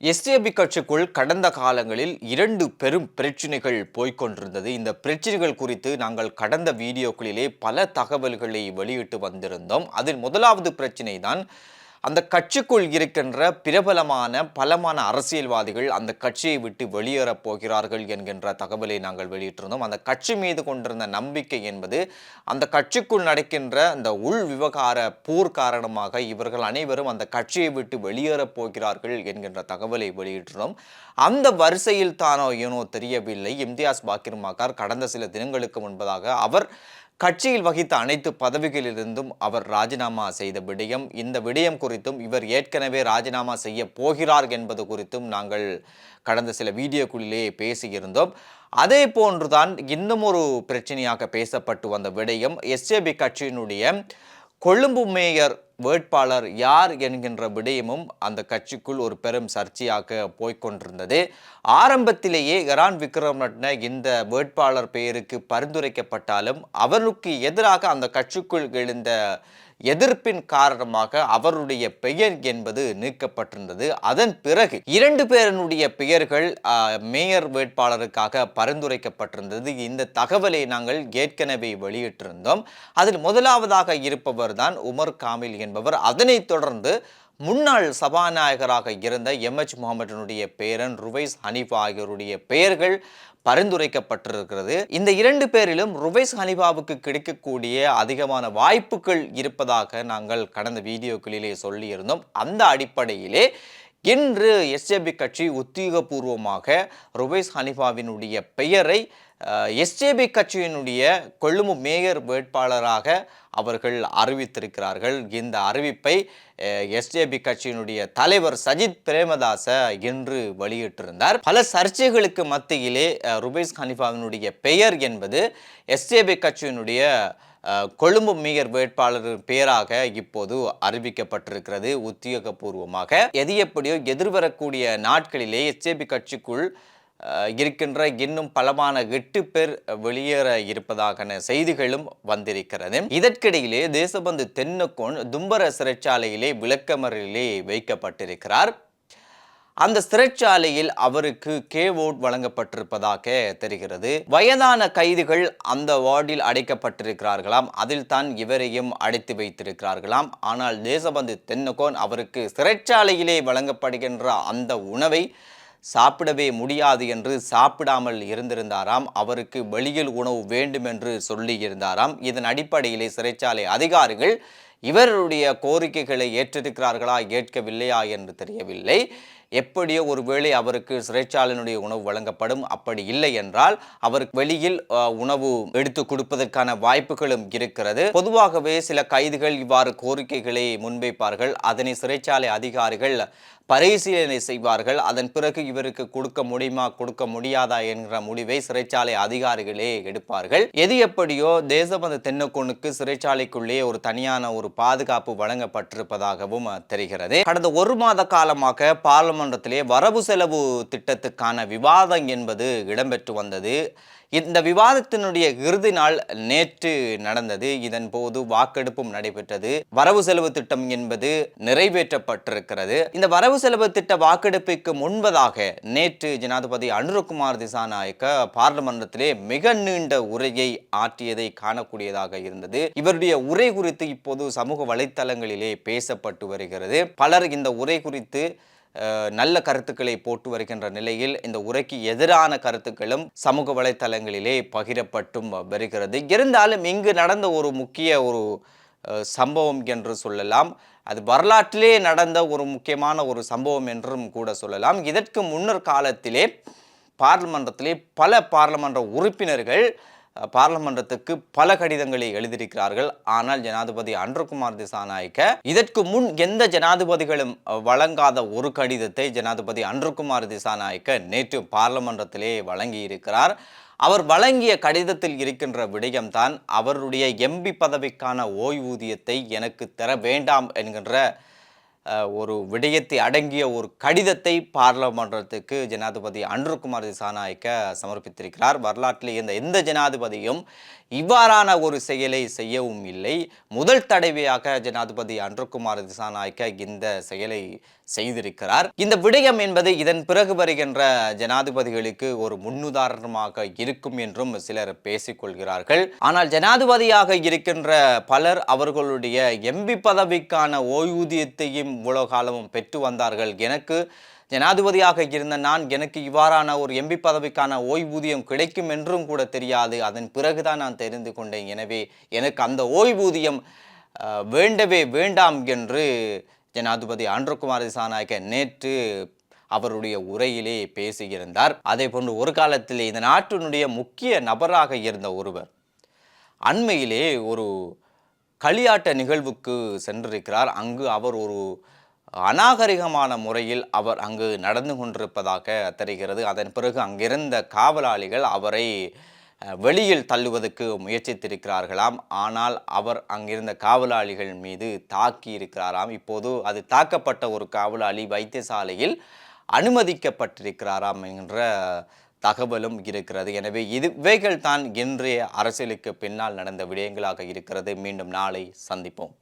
SAP கட்சிக்குள் கடந்த காலங்களில் 2 பெரும் பிரச்சனைகள் போய்க்கொண்டிருந்தது. இந்த பிரச்சனைகள் குறித்து நாங்கள் கடந்த வீடியோக்களிலே பல தகவல்களை வெளியிட்டு வந்திருந்தோம். அதில் முதலாவது பிரச்சனை தான் அந்த கட்சிக்குள் இருக்கின்ற பிரபலமான பலமான அரசியல்வாதிகள் அந்த கட்சியை விட்டு வெளியேறப் போகிறார்கள் என்கின்ற தகவலை நாங்கள் வெளியிட்டிருந்தோம். அந்த கட்சி மீது கொண்டிருந்த நம்பிக்கை என்பது அந்த கட்சிக்குள் நடக்கின்ற அந்த உள் விவகார போர் காரணமாக இவர்கள் அனைவரும் அந்த கட்சியை விட்டு வெளியேறப் போகிறார்கள் என்கின்ற தகவலை வெளியிட்டிருந்தோம். அந்த வரிசையில் தானோ ஏனோ தெரியவில்லை, இம்தியாஸ் பாக்கிர் மாக்கார் கடந்த சில தினங்களுக்கு முன்பதாக அவர் கட்சியில் வகித்த அனைத்து பதவிகளிலிருந்தும் அவர் ராஜினாமா செய்த விடயம், இந்த விடயம் குறித்தும் இவர் ஏற்கனவே ராஜினாமா செய்ய போகிறார் என்பது குறித்தும் நாங்கள் கடந்த சில வீடியோக்குள்ளே பேசியிருந்தோம். அதே போன்றுதான் இன்னும் ஒரு பிரச்சனையாக பேசப்பட்டு வந்த விடயம் எஸ்ஏபி கட்சியினுடைய கொழும்பு மேயர் வேட்பாளர் யார் என்கின்ற விடயமும் அந்த கட்சிக்குள் ஒரு பெரும் சர்ச்சையாக போய்கொண்டிருந்தது. ஆரம்பத்திலேயே எரான் விக்ரமரட்ன இந்த வேட்பாளர் பெயருக்கு பரிந்துரைக்கப்பட்டாலும் அவருக்கு எதிராக அந்த கட்சிக்குள் எழுந்த எதிர்ப்பின் காரணமாக அவருடைய பெயர் என்பது நீக்கப்பட்டிருந்தது. அதன் பிறகு 2 பேருடைய பெயர்கள் மேயர் வேட்பாளருக்காக பரிந்துரைக்கப்பட்டிருந்தது. இந்த தகவலை நாங்கள் ஏற்கனவே வெளியிட்டிருந்தோம். அதில் முதலாவதாக இருப்பவர் தான் உமர் காமில் என்பவர். அதனைத் தொடர்ந்து முன்னாள் சபாநாயகராக இருந்த எம்எச் முகமதினுடைய பேரன் ருவைஸ் ஹனீஃபா ஆகியோருடைய பெயர்கள் பரிந்துரைக்கப்பட்டிருக்கிறது. இந்த 2 பேரிலும் ருவைஸ் ஹனீஃபாவுக்கு கிடைக்கக்கூடிய அதிகமான வாய்ப்புகள் இருப்பதாக நாங்கள் கடந்த வீடியோக்களிலே சொல்லியிருந்தோம். அந்த அடிப்படையிலே இன்று எஸ்ஏபி கட்சி உத்தியோகபூர்வமாக ருவைஸ் ஹனீஃபாவினுடைய பெயரை எஸ்ஏபி கட்சியினுடைய கொழும்பு மேயர் வேட்பாளராக அவர்கள் அறிவித்திருக்கிறார்கள். இந்த அறிவிப்பை எஸ்ஏபி கட்சியினுடைய தலைவர் சஜித் பிரேமதாச இன்று வெளியிட்டிருந்தார். பல சர்ச்சைகளுக்கு மத்தியிலே ருவைஸ் ஹனீஃபாவினுடைய பெயர் என்பது எஸ்ஏபி கட்சியினுடைய கொழும்பு மேயர் வேட்பாளர் பெயராக இப்போது அறிவிக்கப்பட்டிருக்கிறது உத்தியோகபூர்வமாக. எது எப்படியோ எதிர்வரக்கூடிய நாட்களிலே எஸ்ஏபி கட்சிக்குள் இருக்கின்ற இன்னும் பலமான 8 பேர் வெளியேற இருப்பதாக செய்திகளும் வந்திருக்கிறது. இதற்கிடையிலே தேசபந்து தென்னக்கோன் தும்பர சிறைச்சாலையிலே விளக்கமறியலிலே வைக்கப்பட்டிருக்கிறார். அந்த சிறைச்சாலையில் அவருக்கு ஓட் வழங்கப்பட்டிருப்பதாக தெரிகிறது. வயதான கைதிகள் அந்த வார்டில் அடைக்கப்பட்டிருக்கிறார்களாம். அதில் தான் இவரையும் அடைத்து வைத்திருக்கிறார்களாம். ஆனால் தேசபந்து தென்னக்கோன் அவருக்கு சிறைச்சாலையிலே வழங்கப்படுகின்ற அந்த உணவை சாப்பிடவே முடியாது என்று சாப்பிடாமல் இருந்திருந்தாராம். அவருக்கு வெளியில் உணவு வேண்டும் என்று சொல்லி இருந்தாராம். இதன் அடிப்படையிலே சிறைச்சாலை அதிகாரிகள் இவருடைய கோரிக்கைகளை ஏற்றிருக்கிறார்களா ஏற்கவில்லையா என்று தெரியவில்லை. எப்படியோ ஒருவேளை அவருக்கு சிறைச்சாலையினுடைய உணவு வழங்கப்படும். அப்படி இல்லை என்றால் அவருக்கு வெளியில் உணவு எடுத்து கொடுப்பதற்கான வாய்ப்புகளும் இருக்கிறது. பொதுவாகவே சில கைதிகள் இவ்வாறு கோரிக்கைகளை முன்வைப்பார்கள். அதனை சிறைச்சாலை அதிகாரிகள் பரிசீலனை செய்வார்கள். அதன் பிறகு இவருக்கு கொடுக்க முடியுமா கொடுக்க முடியாதா என்கிற முடிவை சிறைச்சாலை அதிகாரிகளே எடுப்பார்கள். எது எப்படியோ தேசபந்து தென்னக்கோனுக்கு சிறைச்சாலைக்குள்ளே ஒரு தனியான ஒரு பாதுகாப்பு வழங்கப்பட்டிருப்பதாகவும் தெரிகிறது. கடந்த 1 மாத காலமாக பார்லிமெண்டத்திலே வரவு செலவு திட்டத்துக்கான விவாதம் என்பது இடம்பெற்று வந்தது. இந்த விவாதத்தினுடைய இறுதி நாள் நேற்று நடந்தது. இதன் போது வாக்கெடுப்பும் நடைபெற்றது. வரவு செலவு திட்டம் என்பது நிறைவேற்றப்பட்டிருக்கிறது. இந்த வரவு செலவு திட்ட வாக்கெடுப்புக்கு முன்பதாக நேற்று ஜனாதிபதி அனுரகுமார் திசாநாயக்க பார்லிமெண்டத்திலே மிக நீண்ட உரையை ஆற்றியதை காணக்கூடியதாக இருந்தது. இவருடைய உரை குறித்து இப்போது சமூக வலைத்தளங்களிலே பேசப்பட்டு வருகிறது. பலர் இந்த உரை குறித்து நல்ல கருத்துக்களை போட்டு வருகின்ற நிலையில் இந்த உரைக்கு எதிரான கருத்துக்களும் சமூக வலைத்தளங்களிலே பகிரப்பட்டும் வருகிறது. இருந்தாலும் இங்கு நடந்த ஒரு முக்கிய ஒரு சம்பவம் என்று சொல்லலாம். அது வரலாற்றிலே நடந்த ஒரு முக்கியமான ஒரு சம்பவம் என்றும் கூட சொல்லலாம். இதற்கு முன்னர் காலத்திலே பார்லிமெண்டத்திலே பல பார்லிமென்ற உறுப்பினர்கள் பார்லிமெண்டத்துக்கு பல கடிதங்களை எழுதியிருக்கிறார்கள். ஆனால் ஜனாதிபதி அனுரகுமார் திசாநாயக்க இதற்கு முன் எந்த ஜனாதிபதிகளும் வழங்காத ஒரு கடிதத்தை ஜனாதிபதி அனுரகுமார் திசாநாயக்க நேற்று பார்லிமெண்டத்திலே வழங்கியிருக்கிறார். அவர் வழங்கிய கடிதத்தில் இருக்கின்ற விடயம்தான் அவருடைய எம்பி பதவிக்கான ஓய்வூதியத்தை எனக்கு தர வேண்டாம் என்கின்ற ஒரு விடயத்தை அடங்கிய ஒரு கடிதத்தை பார்லிமெண்டத்துக்கு ஜனாதிபதி அனுரகுமார் திசாநாயக்க சமர்ப்பித்திருக்கிறார். வரலாற்றில் இருந்த எந்த ஜனாதிபதியும் இவ்வாறான ஒரு செயலை செய்யவும் இல்லை. முதல் தடவையாக ஜனாதிபதி அனுரகுமார் திசாநாயக்க இந்த செயலை செய்திருக்கிறார். இந்த விடயம் என்பது இதன் பிறகு வருகின்ற ஜனாதிபதிகளுக்கு ஒரு முன்னுதாரணமாக இருக்கும் என்றும் சிலர் பேசிக்கொள்கிறார்கள். ஆனால் ஜனாதிபதியாக இருக்கின்ற பலர் அவர்களுடைய எம்பி பதவிக்கான ஓய்வூதியத்தையும் இவ்வளவு காலமும் பெற்று வந்தார்கள். எனக்கு ஜனாதிபதியாக இருந்த எனக்கு இவ்வாறான ஒரு எம்பி பதவிக்கான ஓய்வூதியம் கிடைக்கும் என்றும் கூட தெரியாது. அதன் பிறகுதான் நான் தெரிந்து கொண்டேன். எனவே எனக்கு அந்த ஓய்வூதியம் வேண்டவே வேண்டாம் என்று ஜனாதிபதி அன்ருகுமார் திசாநாயக்க நேற்று அவருடைய உரையிலே பேசியிருந்தார். அதே போன்று ஒரு காலத்திலே இந்த நாட்டினுடைய முக்கிய நபராக இருந்த ஒருவர் அண்மையிலே ஒரு களியாட்ட நிகழ்வுக்கு சென்றிருக்கிறார். அங்கு அவர் ஒரு அநாகரிகமான முறையில் அவர் அங்கு நடந்து கொண்டிருப்பதாக தெரிகிறது. அதன் பிறகு அங்கிருந்த காவலாளிகள் அவரை வெளியில் தள்ளுவதற்கு முயற்சித்திருக்கிறார்களாம். ஆனால் அவர் அங்கிருந்த காவலாளிகள் மீது தாக்கி இருக்கிறாராம். இப்போது அது தாக்கப்பட்ட ஒரு காவலாளி வைத்தியசாலையில் அனுமதிக்கப்பட்டிருக்கிறாராம் என்ற தகவலும் இருக்கிறது. எனவே இவைகள் தான் இன்றைய அரசியலுக்கு பின்னால் நடந்த விடயங்களாக இருக்கிறது. மீண்டும் நாளை சந்திப்போம்.